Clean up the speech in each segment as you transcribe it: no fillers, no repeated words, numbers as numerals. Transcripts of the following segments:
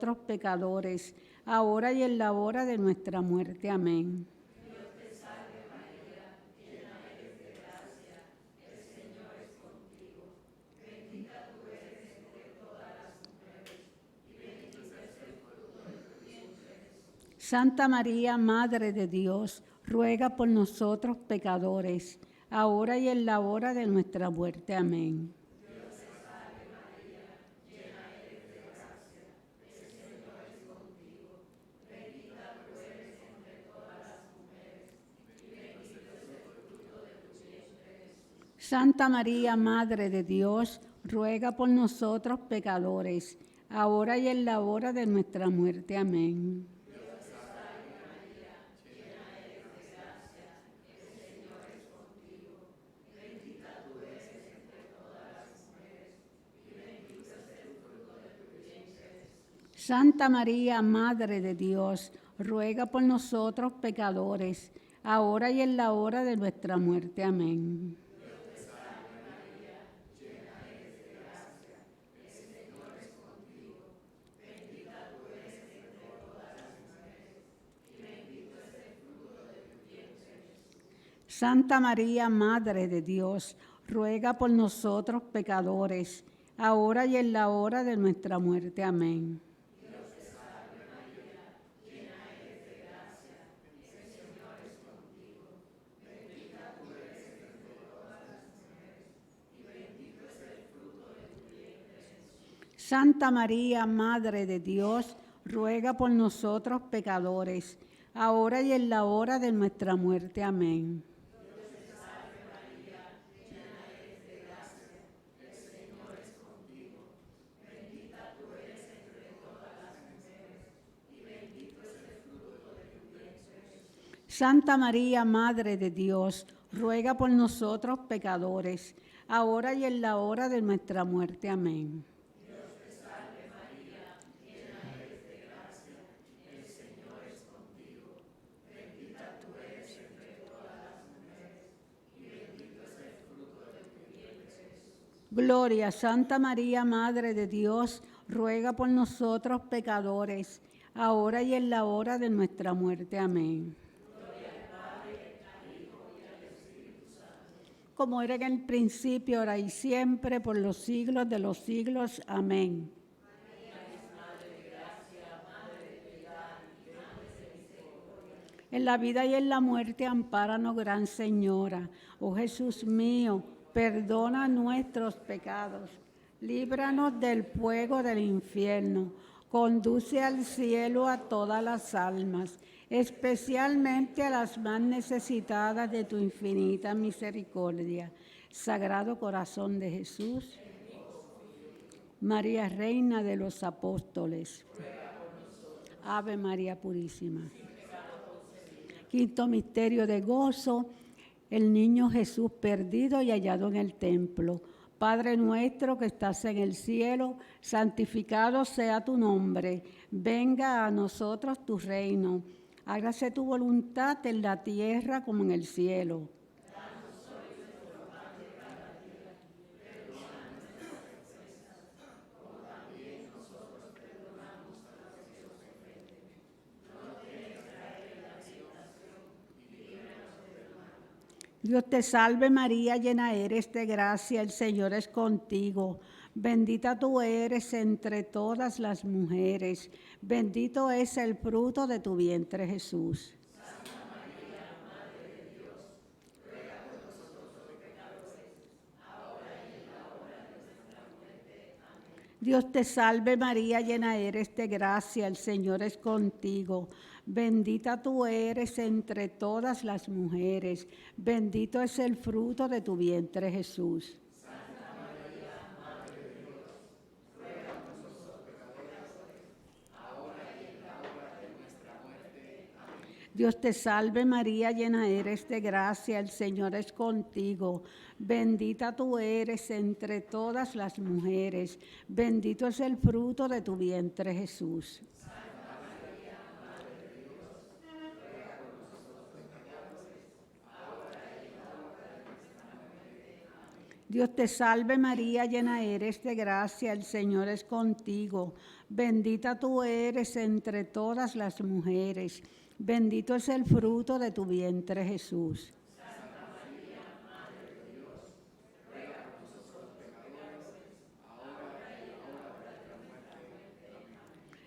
nosotros pecadores, ahora y en la hora de nuestra muerte. Amén. Santa María, Madre de Dios, ruega por nosotros pecadores, ahora y en la hora de nuestra muerte. Amén. Santa María, Madre de Dios, ruega por nosotros pecadores, ahora y en la hora de nuestra muerte. Amén. Santa María, Madre de Dios, ruega por nosotros pecadores, ahora y en la hora de nuestra muerte. Amén. Santa María, Madre de Dios, ruega por nosotros pecadores, ahora y en la hora de nuestra muerte. Amén. Santa María, Madre de Dios, ruega por nosotros pecadores, ahora y en la hora de nuestra muerte. Amén. Santa María, Madre de Dios, ruega por nosotros pecadores, ahora y en la hora de nuestra muerte. Amén. Gloria, Santa María, Madre de Dios, ruega por nosotros pecadores, ahora y en la hora de nuestra muerte. Amén. Como era en el principio, ahora y siempre, por los siglos de los siglos. Amén. En la vida y en la muerte, ampáranos, Gran Señora. Oh Jesús mío, perdona nuestros pecados, líbranos del fuego del infierno, conduce al cielo a todas las almas, especialmente a las más necesitadas de tu infinita misericordia. Sagrado Corazón de Jesús, María Reina de los Apóstoles, Ave María Purísima. Quinto misterio de gozo, el niño Jesús perdido y hallado en el templo. Padre nuestro que estás en el cielo, santificado sea tu nombre. Venga a nosotros tu reino. Hágase tu voluntad en la tierra como en el cielo. Dios te salve María, llena eres de gracia, el Señor es contigo. Bendita tú eres entre todas las mujeres, bendito es el fruto de tu vientre Jesús. Dios te salve María, llena eres de gracia, el Señor es contigo. Bendita tú eres entre todas las mujeres, bendito es el fruto de tu vientre Jesús. Dios te salve María, llena eres de gracia, el Señor es contigo. Bendita tú eres entre todas las mujeres, bendito es el fruto de tu vientre Jesús. Dios te salve María, llena eres de gracia, el Señor es contigo. Bendita tú eres entre todas las mujeres. Bendito es el fruto de tu vientre, Jesús.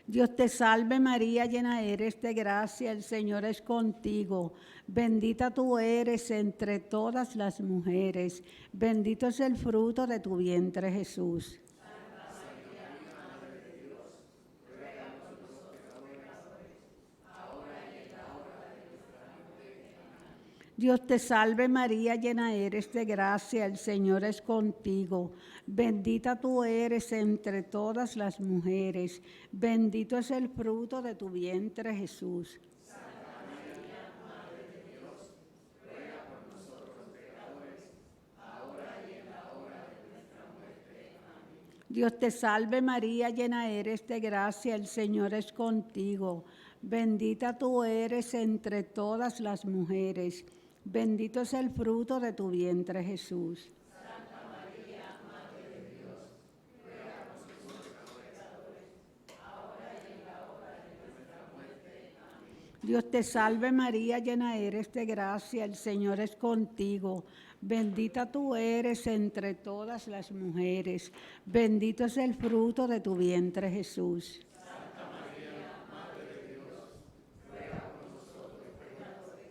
Dios te salve María, llena eres de gracia, el Señor es contigo. Bendita tú eres entre todas las mujeres. Bendito es el fruto de tu vientre, Jesús. Dios te salve María, llena eres de gracia, el Señor es contigo. Bendita tú eres entre todas las mujeres. Bendito es el fruto de tu vientre, Jesús. Dios te salve María, llena eres de gracia, el Señor es contigo. Bendita tú eres entre todas las mujeres. Bendito es el fruto de tu vientre, Jesús. Santa María, Madre de Dios, ruega por nosotros pecadores, ahora y en la hora de nuestra muerte. Amén. Dios te salve María, llena eres de gracia, el Señor es contigo. Bendita tú eres entre todas las mujeres. Bendito es el fruto de tu vientre, Jesús. Santa María, Madre de Dios, ruega por nosotros pecadores,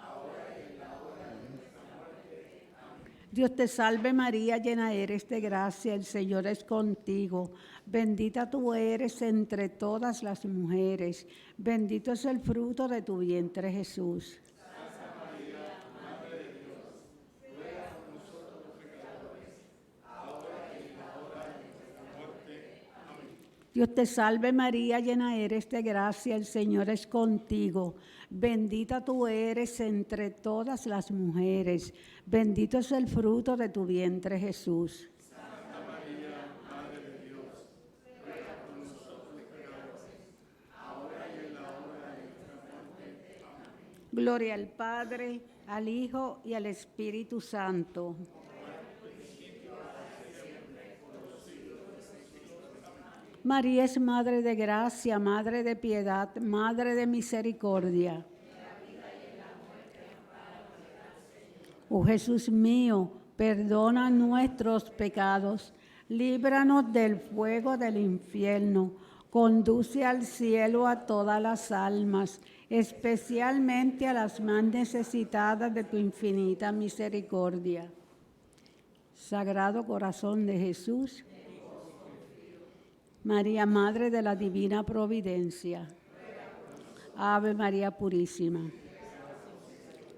ahora y en la hora de nuestra muerte. Amén. Dios te salve María, llena eres de gracia, el Señor es contigo. Bendita tú eres entre todas las mujeres. Bendito es el fruto de tu vientre, Jesús. Dios te salve María, llena eres de gracia, el Señor es contigo. Bendita tú eres entre todas las mujeres. Bendito es el fruto de tu vientre, Jesús. Santa María, Madre de Dios, ruega por nosotros pecadores, ahora y en la hora de nuestra muerte. Amén. Gloria al Padre, al Hijo y al Espíritu Santo. María es Madre de gracia, Madre de piedad, Madre de misericordia. Oh Jesús mío, perdona nuestros pecados, líbranos del fuego del infierno, conduce al cielo a todas las almas, especialmente a las más necesitadas de tu infinita misericordia. Sagrado Corazón de Jesús, María, Madre de la Divina Providencia. Ave María Purísima.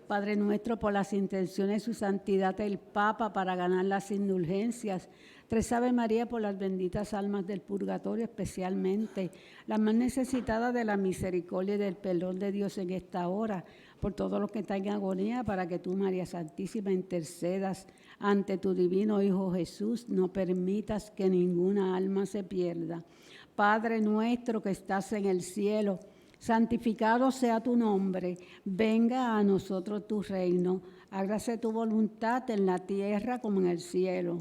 Padre nuestro, por las intenciones de su santidad el Papa, para ganar las indulgencias. Tres Ave María por las benditas almas del purgatorio, especialmente las más necesitadas de la misericordia y del perdón de Dios en esta hora. Por todos los que están en agonía, para que tú, María Santísima, intercedas ante tu divino Hijo Jesús, no permitas que ninguna alma se pierda. Padre nuestro que estás en el cielo, santificado sea tu nombre, venga a nosotros tu reino, hágase tu voluntad en la tierra como en el cielo.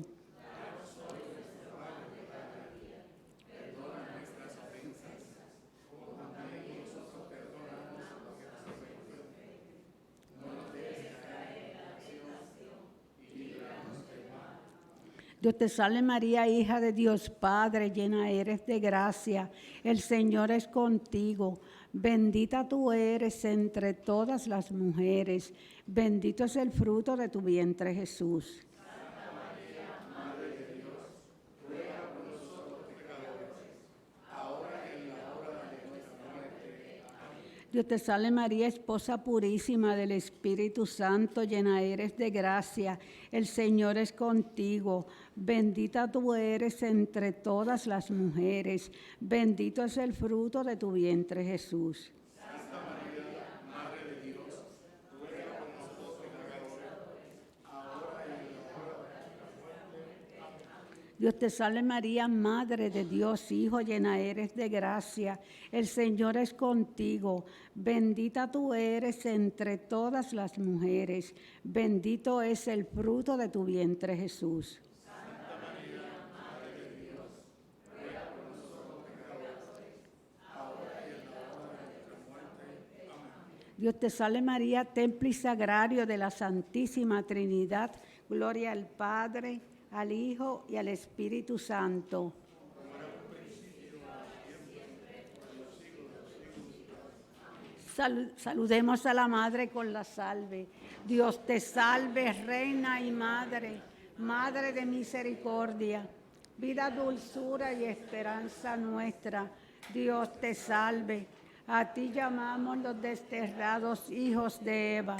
Dios te salve María, hija de Dios Padre, llena eres de gracia, el Señor es contigo. Bendita tú eres entre todas las mujeres, bendito es el fruto de tu vientre, Jesús. Santa María, Madre de Dios, ruega por nosotros pecadores, ahora y en la hora de nuestra muerte. Amén. Dios te salve María, esposa purísima del Espíritu Santo, llena eres de gracia, el Señor es contigo. Bendita tú eres entre todas las mujeres, bendito es el fruto de tu vientre, Jesús. Santa María, Madre de Dios, ruega por nosotros pecadores, ahora y en la hora de nuestra muerte. Amén. Dios te salve María, Madre de Dios, Hijo, llena eres de gracia. El Señor es contigo. Bendita tú eres entre todas las mujeres. Bendito es el fruto de tu vientre, Jesús. Santa María, Madre de Dios, ruega por nosotros pecadores, ahora y en la hora de nuestra muerte. Amén. Dios te salve María, templo y sagrario de la Santísima Trinidad. Gloria al Padre, al Hijo y al Espíritu Santo. Saludemos a la Madre con la salve. Dios te salve, Reina y Madre, Madre de misericordia, vida, dulzura y esperanza nuestra. Dios te salve. A ti llamamos los desterrados hijos de Eva.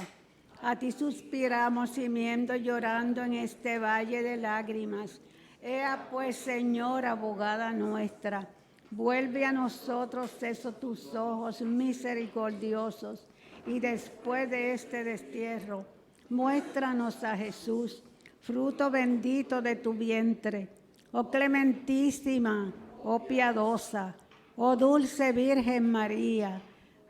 A ti suspiramos gimiendo, llorando en este valle de lágrimas. Ea pues, Señora, abogada nuestra, vuelve a nosotros esos tus ojos misericordiosos, y después de este destierro, muéstranos a Jesús, fruto bendito de tu vientre. Oh clementísima, oh piadosa, oh dulce Virgen María,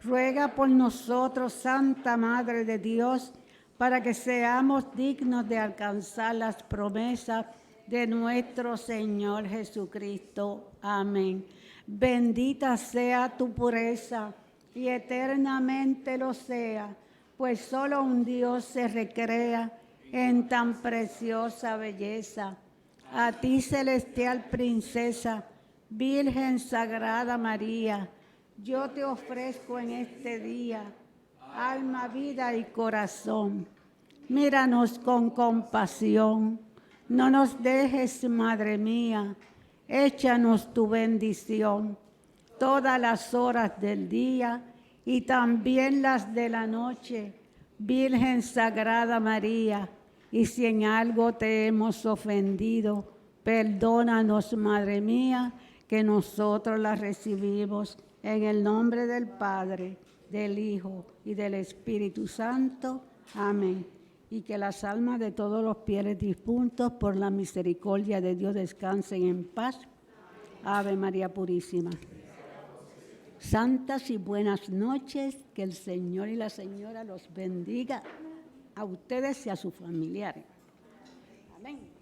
ruega por nosotros, Santa Madre de Dios, para que seamos dignos de alcanzar las promesas de nuestro Señor Jesucristo. Amén. Bendita sea tu pureza y eternamente lo sea, pues solo un Dios se recrea en tan preciosa belleza. A ti, celestial princesa, Virgen Sagrada María, yo te ofrezco en este día alma, vida y corazón. Míranos con compasión, no nos dejes, Madre mía, échanos tu bendición todas las horas del día y también las de la noche, Virgen Sagrada María. Y si en algo te hemos ofendido, perdónanos, Madre mía, que nosotros la recibimos en el nombre del Padre, del Hijo y del Espíritu Santo. Amén. Y que las almas de todos los fieles difuntos por la misericordia de Dios descansen en paz. Ave María Purísima. Santas y buenas noches, que el Señor y la Señora los bendiga a ustedes y a sus familiares. Amén.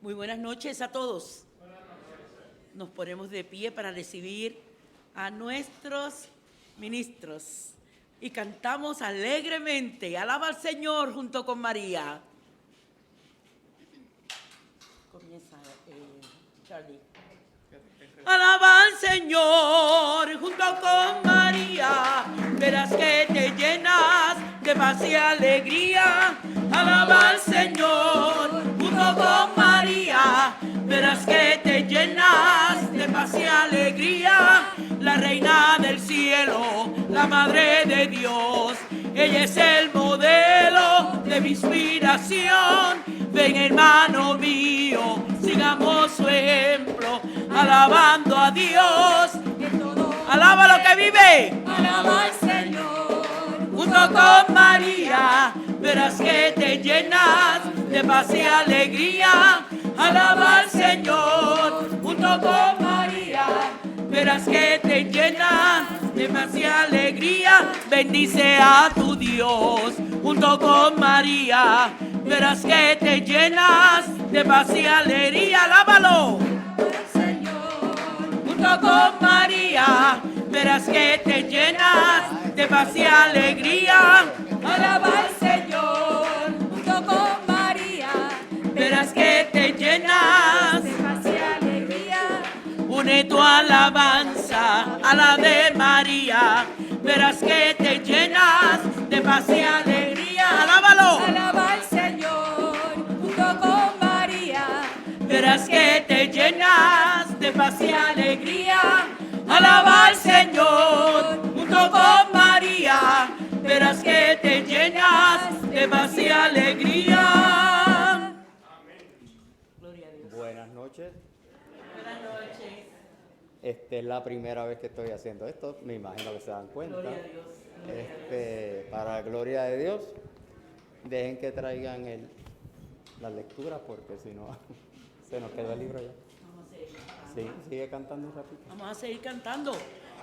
Muy buenas noches a todos. Nos ponemos de pie para recibir a nuestros ministros y cantamos alegremente. Alaba al Señor junto con María. Comienza, Charlie. Alaba al Señor junto con María, verás que te llenas de paz y alegría. Alaba al Señor junto con María, verás que te llenas de paz y alegría. La reina del cielo, la madre de Dios, ella es el modelo de mi inspiración. Ven, hermano mío, sigamos su ejemplo, alabando a Dios. Alaba lo que vive. Alaba al Señor Junto con María, verás que te llenas de paz y alegría. Alaba al Señor. Junto con María, verás que te llenas de paz y alegría. Bendice a tu Dios. Junto con María, verás que te llenas de paz y alegría. Alábalo. Junto con María, verás que te llenas de paz y alegría. Alaba al Señor. junto con María, Verás que te llenas. de paz y alegría. Une tu alabanza a la de María. Verás que te llenas de paz y alegría. Alábalo. Alaba al Señor junto con María, Verás que te llenas de paz y alegría. Alaba al Señor junto con María. Verás que te llenas de paz y alegría. Gloria a Dios. Buenas noches. Buenas noches. Esta es la primera vez que estoy haciendo esto, me imagino que se dan cuenta. Gloria a Dios. Para gloria de Dios, dejen que traigan las lecturas porque si no se nos queda el libro ya. Vamos a seguir cantando. Sí, sigue cantando un ratito. Vamos a seguir cantando.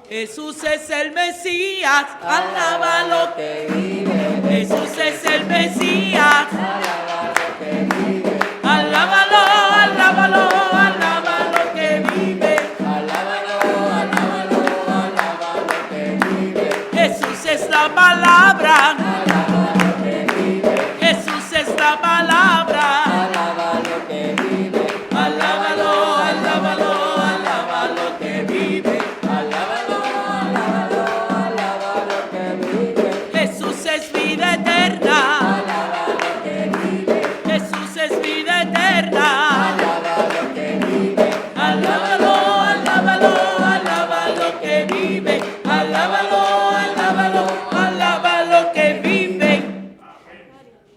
Jesús es el Mesías, alábalo que vive. Jesús es el Mesías, alábalo, alábalo, alábalo que vive. Jesús es la palabra. Jesús es la palabra. Alábalo, alábalo, alábalo que vive. Jesús es vida eterna. Jesús es vida eterna. Alábalo, alábalo, alábalo que vive. Alábalo, alábalo, alábalo que vive.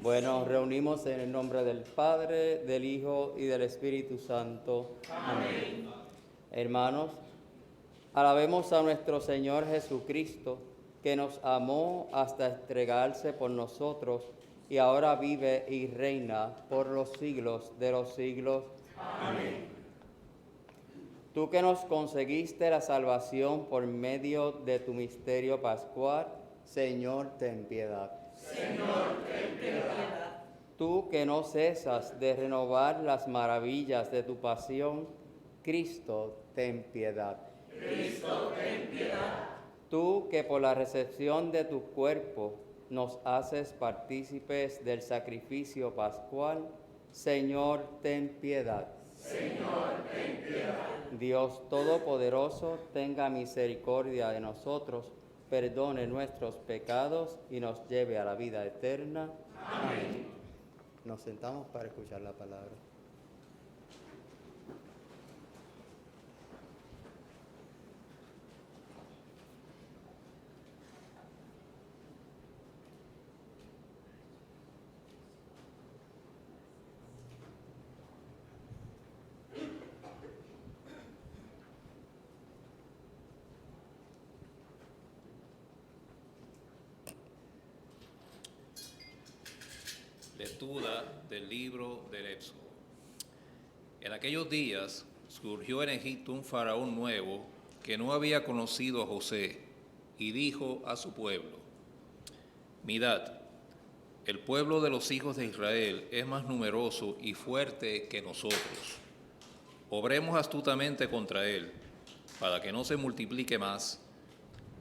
Bueno, nos reunimos en el nombre del Padre, del Hijo y del Espíritu Santo. Amén. Hermanos, alabemos a nuestro Señor Jesucristo, que nos amó hasta entregarse por nosotros y ahora vive y reina por los siglos de los siglos. Amén. Tú que nos conseguiste la salvación por medio de tu misterio pascual, Señor, ten piedad. Tú que no cesas de renovar las maravillas de tu pasión, Cristo, ten piedad. Tú que por la recepción de tu cuerpo nos haces partícipes del sacrificio pascual, Señor, ten piedad. Dios Todopoderoso, tenga misericordia de nosotros, perdone nuestros pecados y nos lleve a la vida eterna. Amén. Nos sentamos para escuchar la palabra. Lectura del libro del Éxodo. En aquellos días surgió en Egipto un faraón nuevo que no había conocido a José y dijo a su pueblo: mirad, el pueblo de los hijos de Israel es más numeroso y fuerte que nosotros. Obremos astutamente contra él, para que no se multiplique más,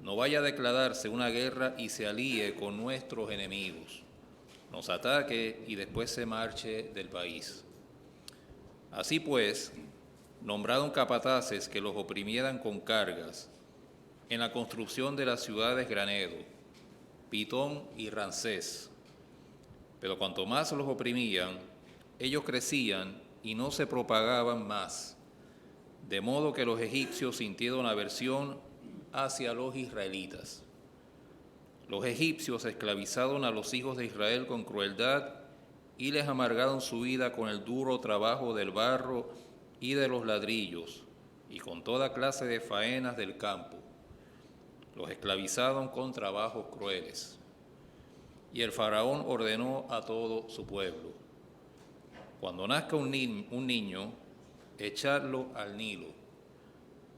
no vaya a declararse una guerra y se alíe con nuestros enemigos, nos ataque y después se marche del país. Así pues, nombraron capataces que los oprimieran con cargas en la construcción de las ciudades Granedo, Pitón y Ramsés. Pero cuanto más los oprimían, ellos crecían y no se propagaban más, de modo que los egipcios sintieron aversión hacia los israelitas. Los egipcios esclavizaron a los hijos de Israel con crueldad y les amargaron su vida con el duro trabajo del barro y de los ladrillos, y con toda clase de faenas del campo. Los esclavizaron con trabajos crueles. Y el faraón ordenó a todo su pueblo: cuando nazca un niño, echadlo al Nilo.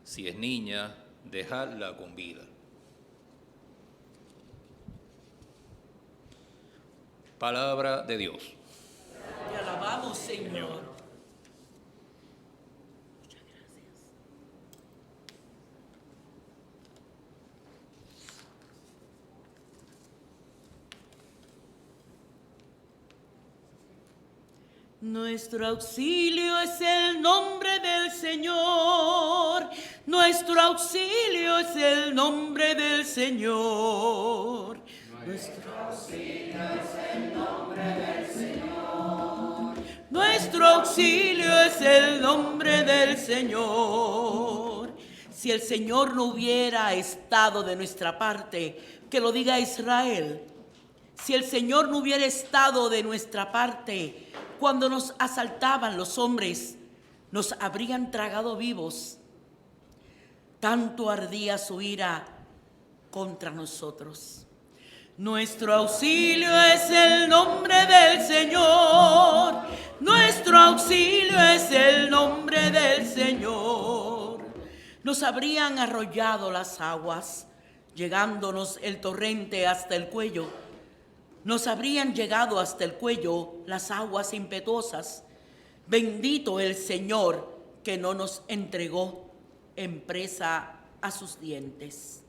Si es niña, dejadla con vida. Palabra de Dios. Te alabamos, Señor. Nuestro auxilio es el nombre del Señor. Nuestro auxilio es el nombre del Señor. Nuestro auxilio es el nombre del Señor. Nuestro auxilio es el nombre del Señor. Si el Señor no hubiera estado de nuestra parte, que lo diga Israel. Si el Señor no hubiera estado de nuestra parte, cuando nos asaltaban los hombres, nos habrían tragado vivos. Tanto ardía su ira contra nosotros. Nuestro auxilio es el nombre del Señor. Nuestro auxilio es el nombre del Señor. Nos habrían arrollado las aguas, llegándonos el torrente hasta el cuello. Nos habrían llegado hasta el cuello las aguas impetuosas. Bendito el Señor que no nos entregó en presa a sus dientes.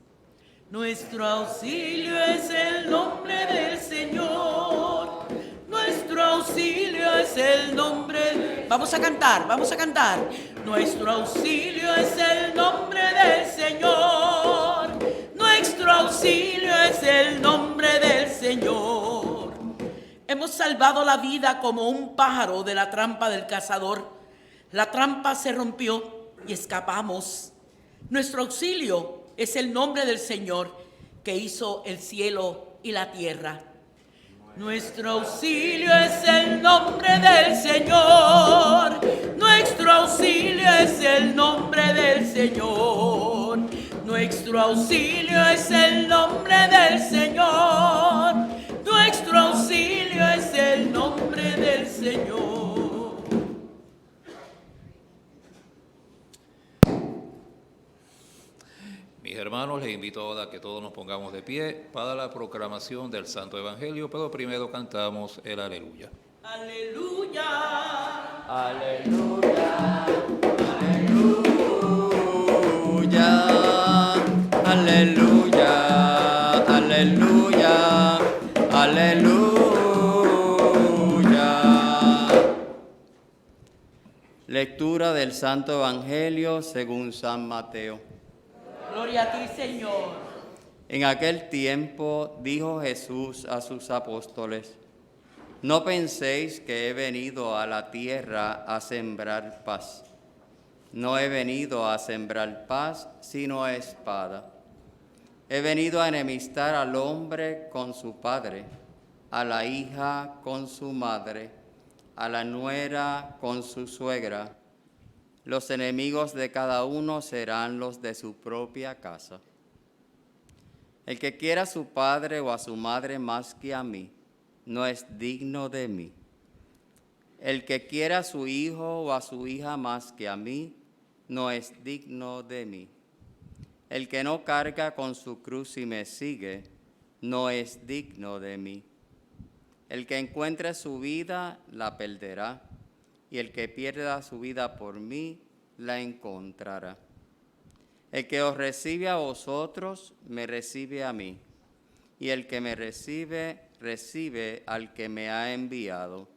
Nuestro auxilio es el nombre del Señor. Nuestro auxilio es el nombre. Vamos a cantar, vamos a cantar. Nuestro auxilio es el nombre del Señor. Nuestro auxilio es el nombre del Señor. Hemos salvado la vida como un pájaro de la trampa del cazador. La trampa se rompió y escapamos. Nuestro auxilio es el nombre del Señor que hizo el cielo y la tierra. Nuestro auxilio es el nombre del Señor. Nuestro auxilio es el nombre del Señor. Nuestro auxilio es el nombre del Señor. Nuestro auxilio es el nombre del Señor. Mis hermanos, les invito ahora a que todos nos pongamos de pie para la proclamación del Santo Evangelio, pero primero cantamos el Aleluya. Aleluya. Aleluya, aleluya, aleluya, aleluya, aleluya. Lectura del Santo Evangelio según San Mateo. Gloria a ti, Señor. En aquel tiempo dijo Jesús a sus apóstoles: no penséis que he venido a la tierra a sembrar paz. No he venido a sembrar paz, sino espada. He venido a enemistar al hombre con su padre, a la hija con su madre, a la nuera con su suegra. Los enemigos de cada uno serán los de su propia casa. El que quiera a su padre o a su madre más que a mí, no es digno de mí. El que quiera a su hijo o a su hija más que a mí, no es digno de mí. El que no carga con su cruz y me sigue, no es digno de mí. El que encuentre su vida, la perderá, y el que pierda su vida por mí, la encontrará. El que os recibe a vosotros, me recibe a mí, y el que me recibe, recibe al que me ha enviado.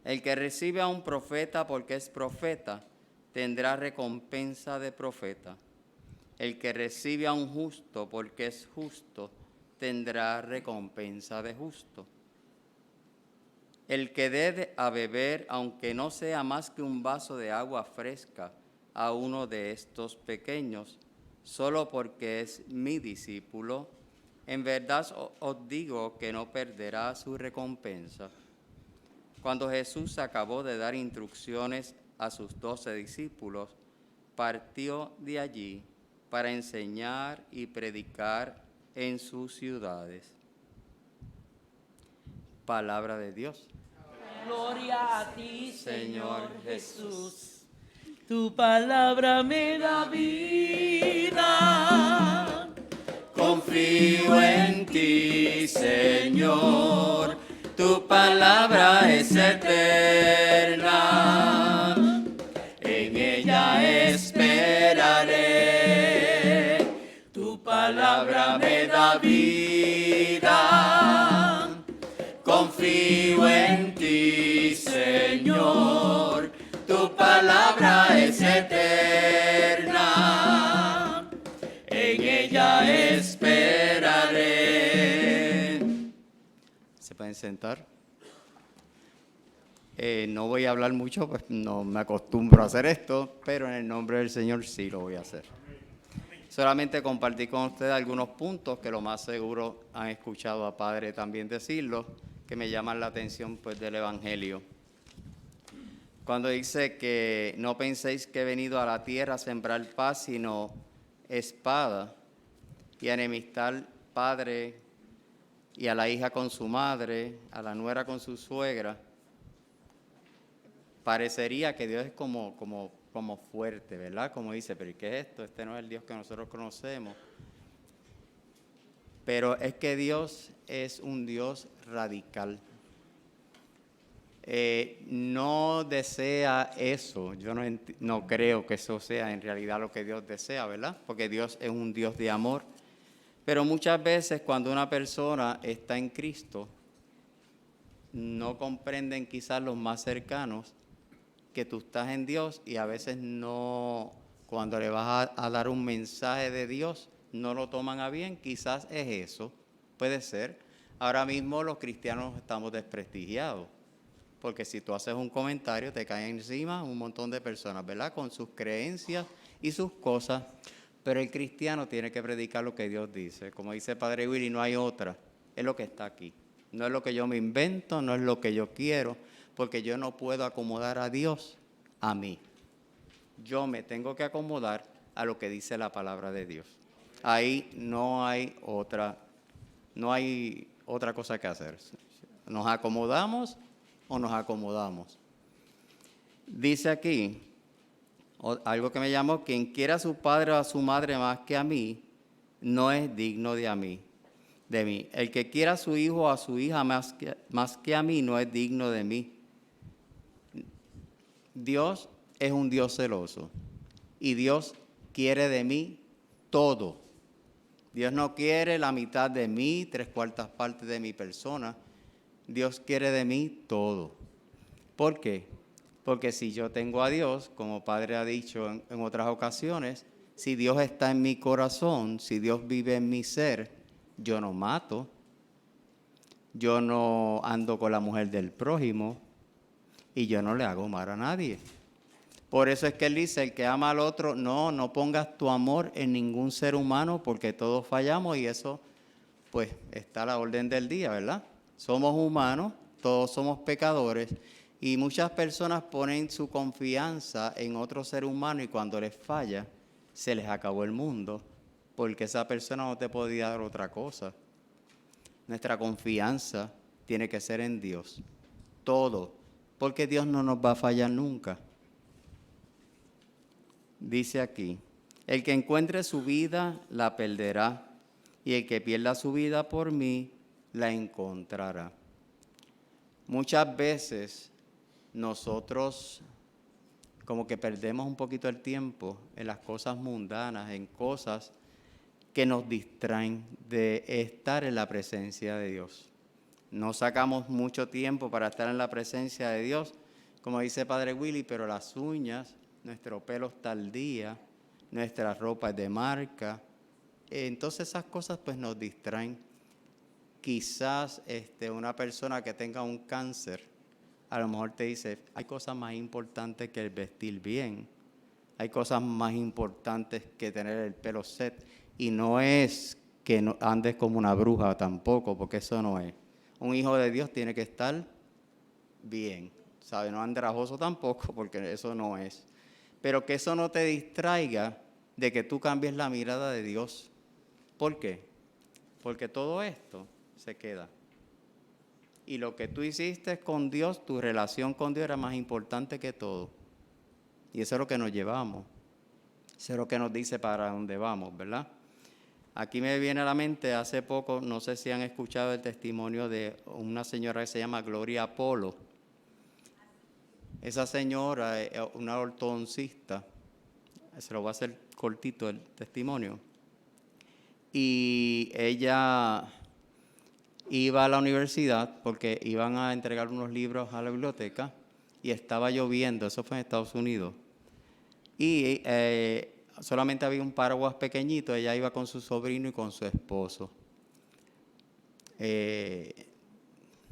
El que recibe a un profeta porque es profeta, tendrá recompensa de profeta. El que recibe a un justo porque es justo, tendrá recompensa de justo. El que dé a beber, aunque no sea más que un vaso de agua fresca, a uno de estos pequeños, solo porque es mi discípulo, en verdad os digo que no perderá su recompensa. Cuando Jesús acabó de dar instrucciones a sus 12 discípulos, partió de allí para enseñar y predicar en sus ciudades. Palabra de Dios. Gloria a ti, Señor Señor Jesús. Tu palabra me da vida. Confío en ti, Señor, tu palabra es eterna, en ella esperaré, tu palabra me da vida. Confío en ti, Señor, tu palabra es eterna, en ella esperaré. ¿Se pueden sentar? No voy a hablar mucho, pues no me acostumbro a hacer esto, pero en el nombre del Señor sí lo voy a hacer. Solamente compartir con ustedes algunos puntos que lo más seguro han escuchado a Padre también decirlo, que me llaman la atención pues del Evangelio. Cuando dice que no penséis que he venido a la tierra a sembrar paz, sino espada, y a enemistar padre y a la hija con su madre, a la nuera con su suegra, parecería que Dios es como fuerte, ¿verdad? Como dice, pero ¿qué es esto? Este no es el Dios que nosotros conocemos. Pero es que Dios es un Dios radical. No desea eso. Yo no creo que eso sea en realidad lo que Dios desea, ¿verdad? Porque Dios es un Dios de amor. Pero muchas veces cuando una persona está en Cristo, no comprenden quizás los más cercanos que tú estás en Dios, y a veces no, cuando le vas a dar un mensaje de Dios, no lo toman a bien. Quizás es eso, puede ser. Ahora mismo los cristianos estamos desprestigiados, porque si tú haces un comentario te caen encima un montón de personas, ¿verdad? Con sus creencias y sus cosas, pero el cristiano tiene que predicar lo que Dios dice. Como dice Padre Willy, no hay otra, es lo que está aquí. No es lo que yo me invento, no es lo que yo quiero, porque yo no puedo acomodar a Dios a mí. Yo me tengo que acomodar a lo que dice la palabra de Dios. Ahí no hay otra cosa que hacer. ¿Nos acomodamos o nos acomodamos? Dice aquí, algo que me llamó: quien quiera a su padre o a su madre más que a mí, no es digno de mí. El que quiera a su hijo o a su hija más que a mí, no es digno de mí. Dios es un Dios celoso y Dios quiere de mí todo. Dios no quiere la mitad de mí, 3/4 partes de mi persona. Dios quiere de mí todo. ¿Por qué? Porque si yo tengo a Dios, como Padre ha dicho en otras ocasiones, si Dios está en mi corazón, si Dios vive en mi ser, yo no mato, yo no ando con la mujer del prójimo y yo no le hago mal a nadie. Por eso es que él dice: el que ama al otro, no pongas tu amor en ningún ser humano, porque todos fallamos, y eso pues está a la orden del día, ¿verdad? Somos humanos, todos somos pecadores, y muchas personas ponen su confianza en otro ser humano, y cuando les falla, se les acabó el mundo, porque esa persona no te podía dar otra cosa. Nuestra confianza tiene que ser en Dios, todo, porque Dios no nos va a fallar nunca. Dice aquí: el que encuentre su vida la perderá, y el que pierda su vida por mí la encontrará. muchas veces nosotros como que perdemos un poquito el tiempo en las cosas mundanas, en cosas que nos distraen de estar en la presencia de Dios. No sacamos mucho tiempo para estar en la presencia de Dios, como dice Padre Willy, pero las uñas, nuestro pelo está al día, nuestra ropa es de marca. Entonces esas cosas pues nos distraen. Quizás una persona que tenga un cáncer, a lo mejor te dice, hay cosas más importantes que el vestir bien, hay cosas más importantes que tener el pelo set, y no es que no andes como una bruja tampoco, porque eso no es. Un hijo de Dios tiene que estar bien, ¿sabe? No andrajoso tampoco, porque eso no es. Pero que eso no te distraiga de que tú cambies la mirada de Dios. ¿Por qué? Porque todo esto se queda. Y lo que tú hiciste con Dios, tu relación con Dios era más importante que todo. Y eso es lo que nos llevamos. Eso es lo que nos dice para dónde vamos, ¿verdad? Aquí me viene a la mente, hace poco, no sé si han escuchado el testimonio de una señora que se llama Gloria Polo. Esa señora es una ortodoncista, se lo voy a hacer cortito el testimonio. Y ella iba a la universidad porque iban a entregar unos libros a la biblioteca y estaba lloviendo, eso fue en Estados Unidos. Y solamente había un paraguas pequeñito, ella iba con su sobrino y con su esposo.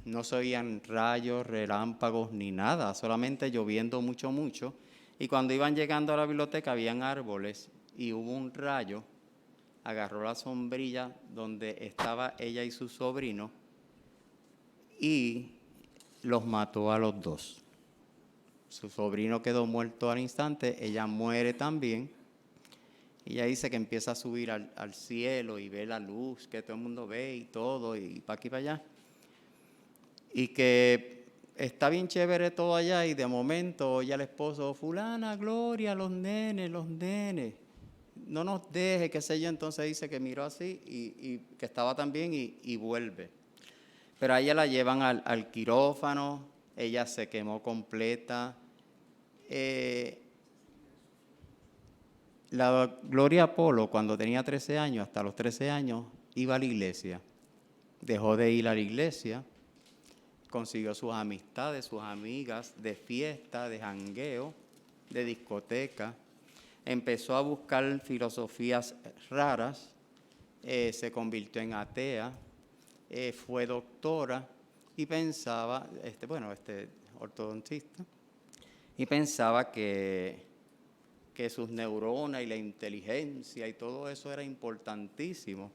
No se oían rayos, relámpagos ni nada, solamente lloviendo mucho, mucho. Y cuando iban llegando a la biblioteca habían árboles y hubo un rayo, agarró la sombrilla donde estaba ella y su sobrino y los mató a los dos. Su sobrino quedó muerto al instante, ella muere también. Y ella dice que empieza a subir al cielo y ve la luz que todo el mundo ve y todo, y para aquí y para allá. Y que está bien chévere todo allá y de momento oye al esposo, fulana, Gloria, los nenes, no nos deje, qué sé yo. Entonces dice que miró así y que estaba tan bien y vuelve. Pero a ella la llevan al quirófano, ella se quemó completa. La Gloria Polo, cuando tenía 13 años, hasta los 13 años, iba a la iglesia. Dejó de ir a la iglesia, consiguió sus amistades, sus amigas, de fiesta, de jangueo, de discoteca. Empezó a buscar filosofías raras, se convirtió en atea, fue doctora y pensaba, ortodoncista, y pensaba que sus neuronas y la inteligencia y todo eso era importantísimo,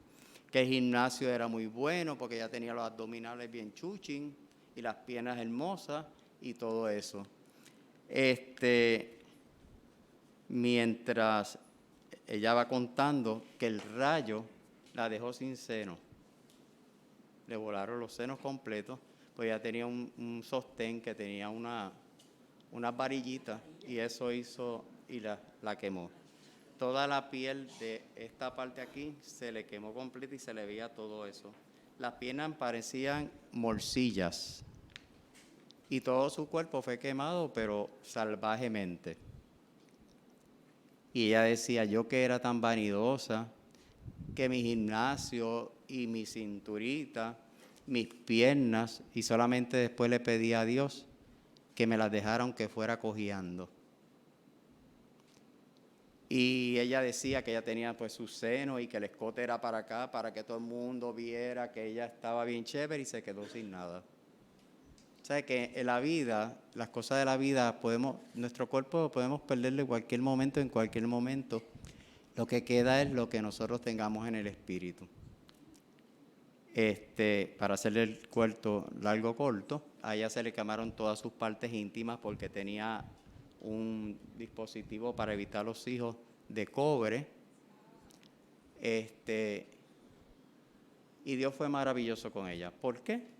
que el gimnasio era muy bueno porque ya tenía los abdominales bien chuchin y las piernas hermosas y todo eso. Mientras ella va contando que el rayo la dejó sin seno, le volaron los senos completos, pues ella tenía un sostén que tenía unas varillitas y eso hizo y la quemó. Toda la piel de esta parte aquí se le quemó completa y se le veía todo eso. Las piernas parecían morcillas y todo su cuerpo fue quemado, pero salvajemente. Y ella decía, yo que era tan vanidosa, que mi gimnasio y mi cinturita, mis piernas, y solamente después le pedí a Dios que me las dejara aunque fuera cojeando. Y ella decía que ella tenía pues su seno y que el escote era para acá, para que todo el mundo viera que ella estaba bien chévere y se quedó sin nada. O sea que en la vida, las cosas de la vida, nuestro cuerpo lo podemos perderlo en cualquier momento. Lo que queda es lo que nosotros tengamos en el espíritu. Para hacerle el cuento largo corto, a ella se le quemaron todas sus partes íntimas porque tenía un dispositivo para evitar los hijos de cobre. Y Dios fue maravilloso con ella. ¿Por qué?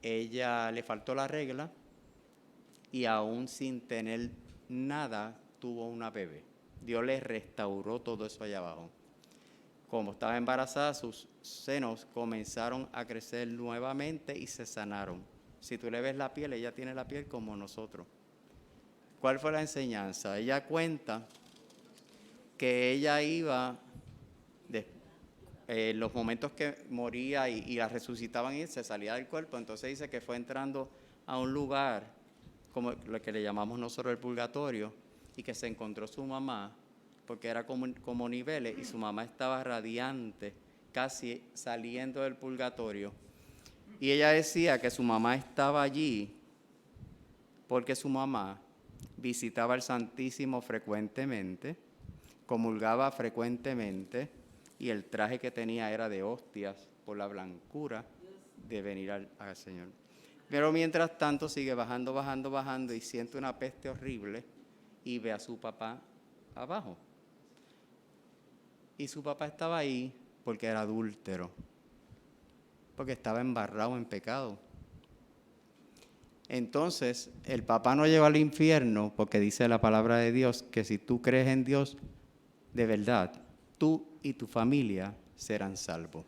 Ella le faltó la regla y aún sin tener nada tuvo una bebé. Dios le restauró todo eso allá abajo. Como estaba embarazada, sus senos comenzaron a crecer nuevamente y se sanaron. Si tú le ves la piel, ella tiene la piel como nosotros. ¿Cuál fue la enseñanza? Ella cuenta que ella iba, los momentos que moría y la resucitaban y se salía del cuerpo, entonces dice que fue entrando a un lugar, como lo que le llamamos nosotros el purgatorio, y que se encontró su mamá, porque era como niveles, y su mamá estaba radiante, casi saliendo del purgatorio. Y ella decía que su mamá estaba allí porque su mamá visitaba al Santísimo frecuentemente, comulgaba frecuentemente, y el traje que tenía era de hostias por la blancura de venir al Señor. Pero mientras tanto sigue bajando y siente una peste horrible y ve a su papá abajo. Y su papá estaba ahí porque era adúltero, porque estaba embarrado en pecado. Entonces, el papá no lleva al infierno porque dice la palabra de Dios que si tú crees en Dios, de verdad, tú y tu familia serán salvos.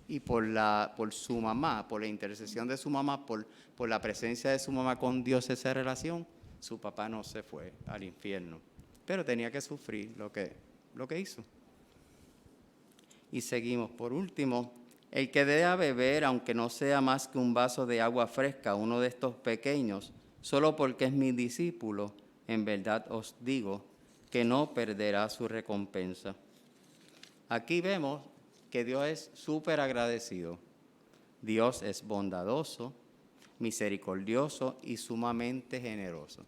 Y por su mamá, por la intercesión de su mamá, por la presencia de su mamá con Dios, esa relación, su papá no se fue al infierno. Pero tenía que sufrir lo que hizo. Y seguimos. Por último, el que deba beber, aunque no sea más que un vaso de agua fresca, uno de estos pequeños, solo porque es mi discípulo, en verdad os digo que no perderá su recompensa. Aquí vemos que Dios es súper agradecido. Dios es bondadoso, misericordioso y sumamente generoso.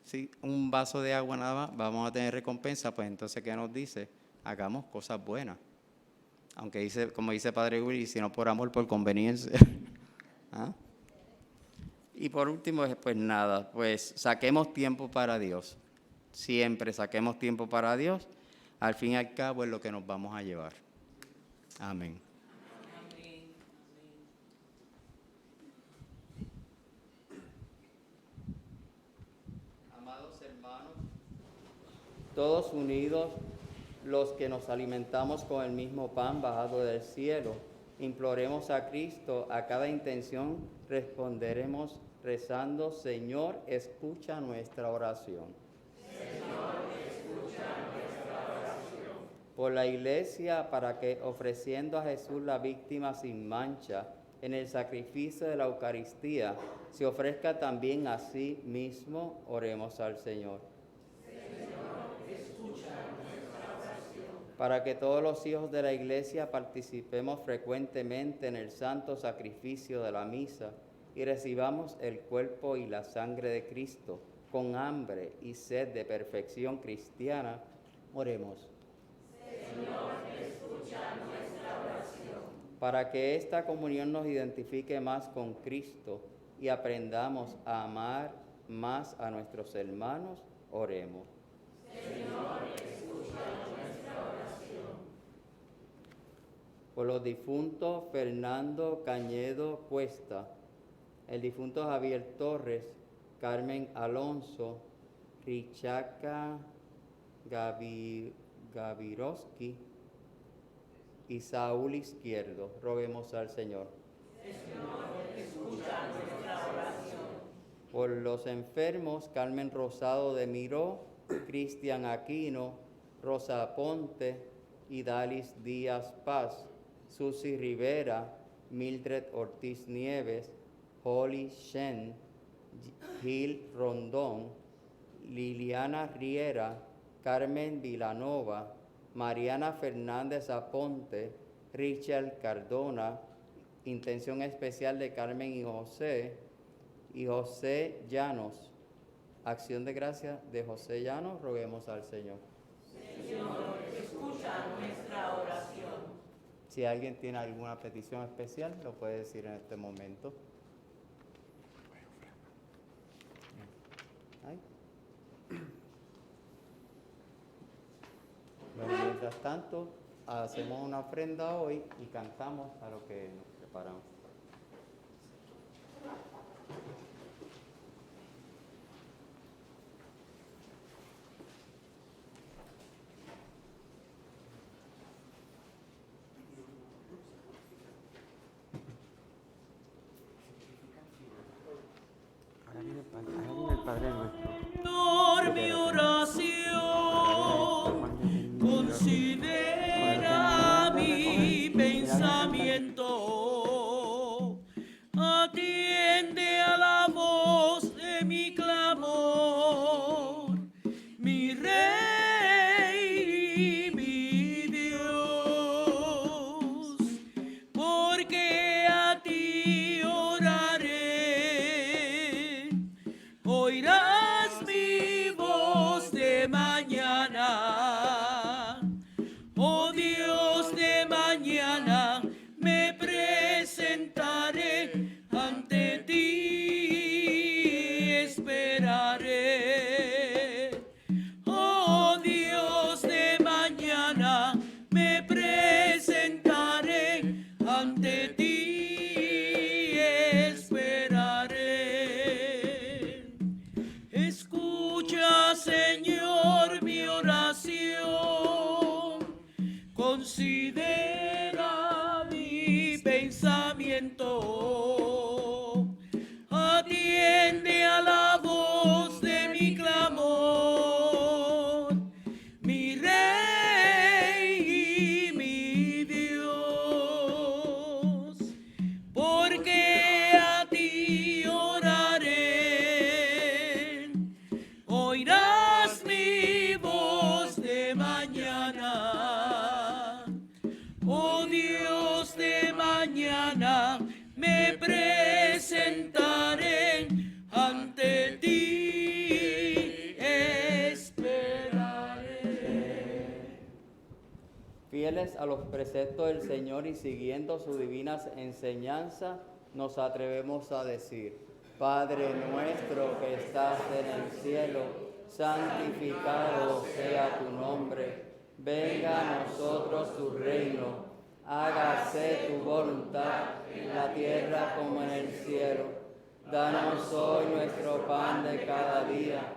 Si un vaso de agua nada más vamos a tener recompensa, pues entonces, ¿qué nos dice? Hagamos cosas buenas. Aunque dice, como dice Padre Willy, si no por amor, por conveniencia. ¿Ah? Y por último, pues nada, pues saquemos tiempo para Dios. Siempre saquemos tiempo para Dios. Al fin y al cabo es lo que nos vamos a llevar. Amén. Amados hermanos, todos unidos, los que nos alimentamos con el mismo pan bajado del cielo, imploremos a Cristo, a cada intención responderemos rezando: Señor, escucha nuestra oración. Señor, escucha nuestra oración. Por la Iglesia, para que, ofreciendo a Jesús la víctima sin mancha en el sacrificio de la Eucaristía, se ofrezca también a sí mismo, oremos al Señor. Para que todos los hijos de la Iglesia participemos frecuentemente en el santo sacrificio de la misa y recibamos el cuerpo y la sangre de Cristo con hambre y sed de perfección cristiana, oremos. Señor, escucha nuestra oración. Para que esta comunión nos identifique más con Cristo y aprendamos a amar más a nuestros hermanos, oremos. Señor, por los difuntos Fernando Cañedo Cuesta, el difunto Javier Torres, Carmen Alonso, Richaca Gaviroski y Saúl Izquierdo. Roguemos al Señor. Señor, escucha nuestra oración. Por los enfermos Carmen Rosado de Miró, Cristian Aquino, Rosa Ponte y Dalis Díaz Paz, Susi Rivera, Mildred Ortiz Nieves, Holly Shen, Gil Rondón, Liliana Riera, Carmen Vilanova, Mariana Fernández Aponte, Richard Cardona, intención especial de Carmen y José Llanos. Acción de gracia de José Llanos, roguemos al Señor. Señor, escucha nuestra oración. Si alguien tiene alguna petición especial, lo puede decir en este momento. Bueno, mientras tanto, hacemos una ofrenda hoy y cantamos a lo que nos preparamos. mi clamor, mi Rey y mi Dios, porque a ti oraré. Oirás mi voz de mañana, oh Dios de mañana, me presentaré ante ti, esperaré. Oh Dios de mañana, me presentaré ante ti, esperaré. Escucha, Señor, mi oración, considera mi pensamiento, atiende a la voz de mi clamor, mi Rey y mi Dios, porque a ti oraré. Oirás mi voz de mañana, oh Dios de mañana, me presentaré ante ti, esperaré. Fieles a los preceptos del Señor y siguiendo sus divinas enseñanzas, nos atrevemos a decir: Padre nuestro que estás en el cielo, santificado sea tu nombre. Venga a nosotros tu reino. Hágase tu voluntad en la tierra como en el cielo. Danos hoy nuestro pan de cada día.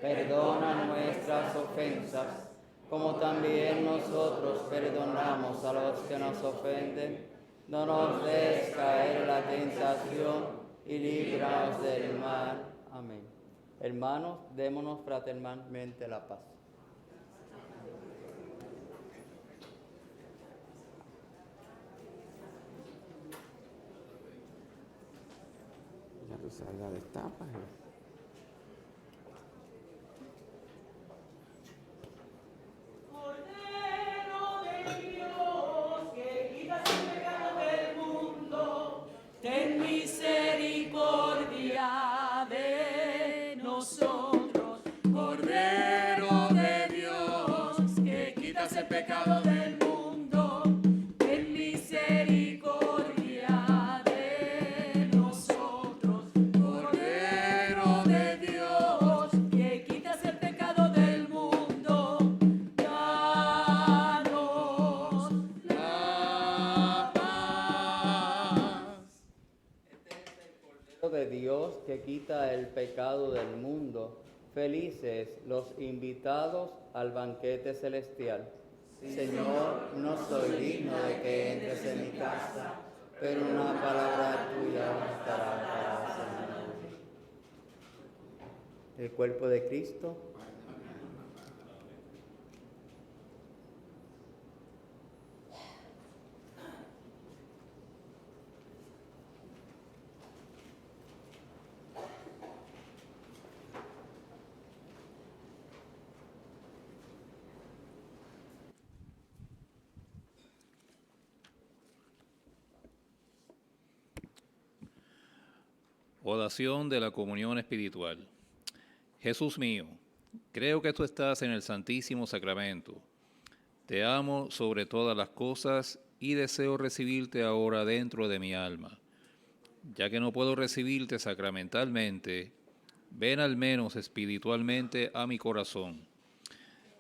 Perdona nuestras ofensas, como también nosotros perdonamos a los que nos ofenden. No nos dejes caer en la tentación y líbranos del mal. Amén. Hermanos, démonos fraternalmente la paz. Ya tú sabes, la destapas. Cordero de Dios, que quitas el pecado del mundo, ten misericordia de nosotros. Cordero de Dios, que quitas el pecado del mundo, ten misericordia de nosotros. Cordero de Dios, que quitas el pecado del mundo, danos la paz. De Dios que quita el pecado del mundo. Felices los invitados al banquete celestial. Señor, no soy digno de que entres en mi casa, pero una palabra tuya bastará para sanarme. El cuerpo de Cristo. Oración de la comunión espiritual. Jesús mío, creo que tú estás en el Santísimo Sacramento. Te amo sobre todas las cosas y deseo recibirte ahora dentro de mi alma. Ya que no puedo recibirte sacramentalmente, ven al menos espiritualmente a mi corazón.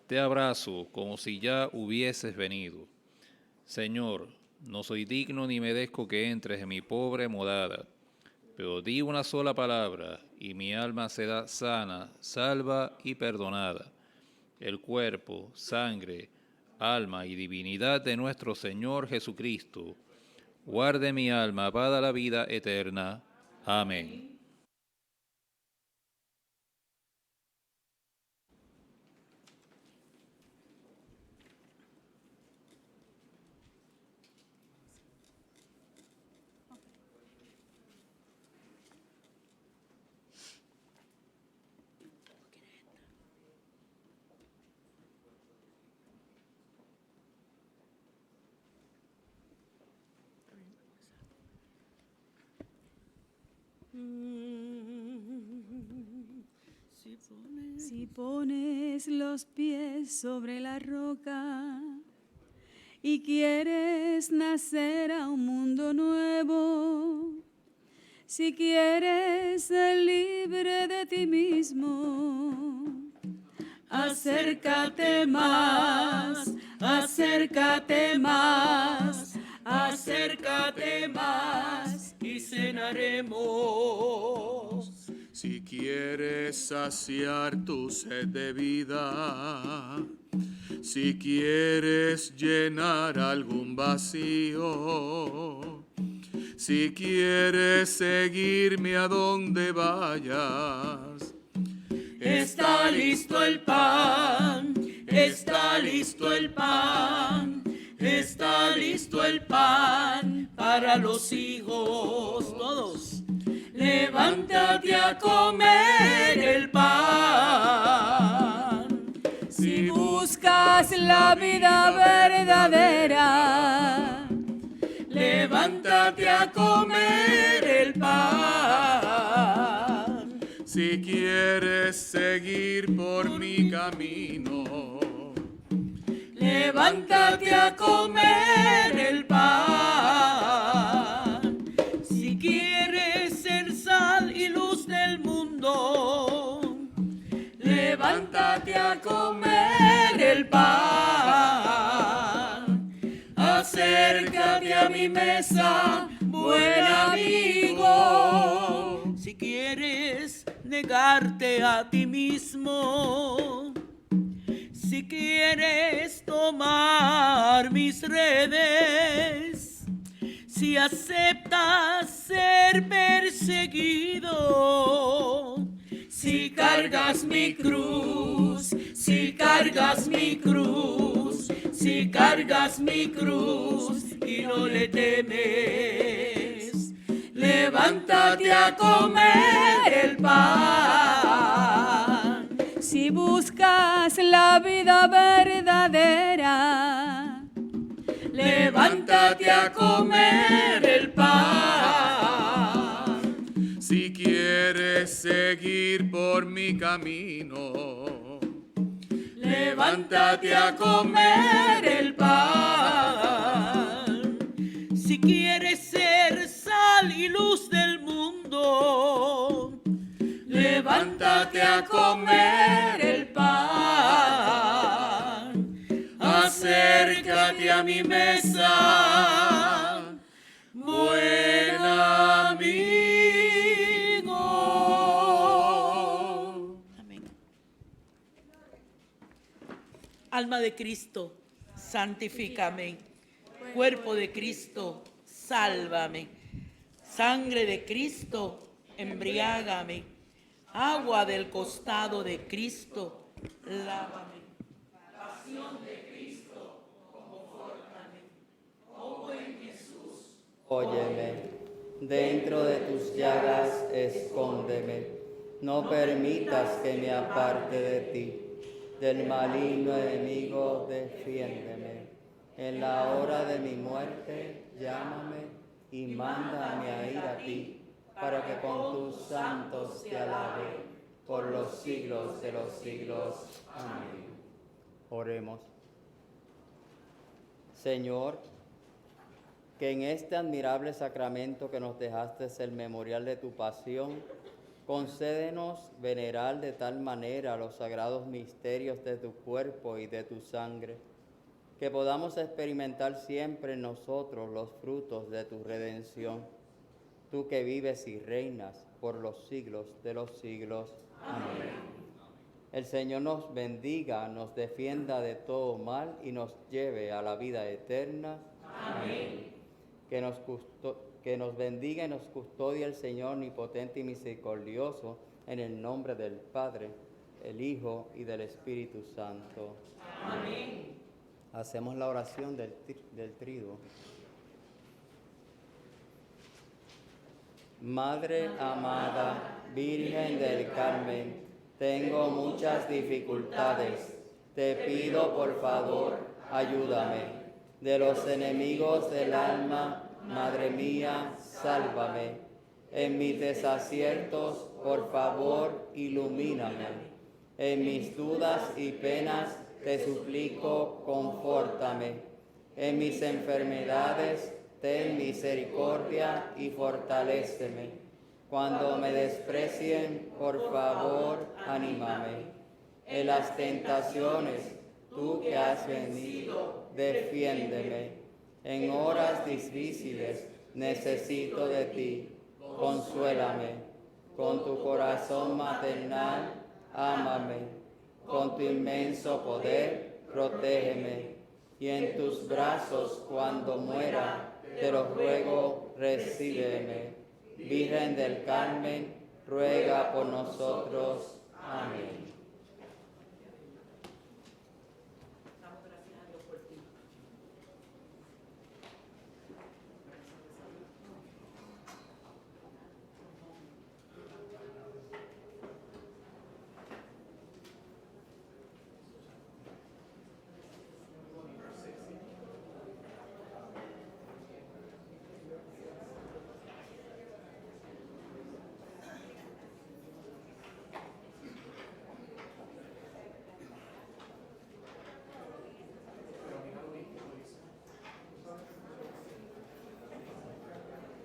Te abrazo como si ya hubieses venido. Señor, no soy digno ni merezco que entres en mi pobre morada, pero di una sola palabra y mi alma será sana, salva y perdonada. El cuerpo, sangre, alma y divinidad de nuestro Señor Jesucristo, guarde mi alma para la vida eterna. Amén. Si pones los pies sobre la roca y quieres nacer a un mundo nuevo, si quieres ser libre de ti mismo, acércate más, acércate más, acércate más y cenaremos. Si quieres saciar tu sed de vida, si quieres llenar algún vacío, si quieres seguirme a donde vayas, Está listo el pan, está listo el pan, está listo el pan para los hijos todos. Levántate a comer el pan. Si buscas la vida verdadera, Levántate a comer el pan. si quieres seguir por mi camino, Levántate a comer el pan. Si quieres ser sal y luz del mundo, levántate a comer el pan. Acércate a mi mesa, buen amigo. Si quieres negarte a ti mismo, si quieres tomar mis redes, si aceptas ser perseguido, si cargas mi cruz, si cargas mi cruz, si cargas mi cruz y no le temes, levántate a comer el pan. si buscas la vida verdadera, Levántate a comer el pan. si quieres seguir por mi camino, Levántate a comer el pan. Si quieres ser sal y luz del mundo, levántate a comer el pan. Acércate a mi mesa, buen amigo. Amén. Alma de Cristo, santifícame. Cuerpo de Cristo, sálvame. Sangre de Cristo, embriágame. Agua del costado de Cristo, lávame. Pasión de Cristo, confórtame. Oh buen Jesús. Óyeme, dentro de tus llagas escóndeme, no permitas que me aparte de ti, del maligno enemigo defiéndeme. En la hora de mi muerte, llámame y mándame a ir a ti, para que con tus santos te alabe por los siglos de los siglos. Amén. Oremos. Señor, que en este admirable sacramento que nos dejaste el memorial de tu pasión, concédenos venerar de tal manera los sagrados misterios de tu cuerpo y de tu sangre, que podamos experimentar siempre en nosotros los frutos de tu redención. Tú que vives y reinas por los siglos de los siglos. Amén. El Señor nos bendiga, nos defienda de todo mal y nos lleve a la vida eterna. Amén. Que nos bendiga y nos custodie el Señor omnipotente y misericordioso, en el nombre del Padre, el Hijo y del Espíritu Santo. Amén. Hacemos la oración del triduo. Madre amada, Virgen del Carmen, tengo muchas dificultades. Te pido por favor, ayúdame. De los enemigos del alma, Madre mía, sálvame. En mis desaciertos, por favor, ilumíname. En mis dudas y penas, te suplico, confórtame. En mis enfermedades, ten misericordia y fortaléceme. Cuando me desprecien, por favor, anímame. En las tentaciones, tú que has vencido, defiéndeme. En horas difíciles, necesito de ti. Consuélame. Con tu corazón maternal, ámame. Con tu inmenso poder, protégeme. Y en tus brazos, cuando muera, te lo ruego, recíbeme. Virgen del Carmen, ruega por nosotros. Amén.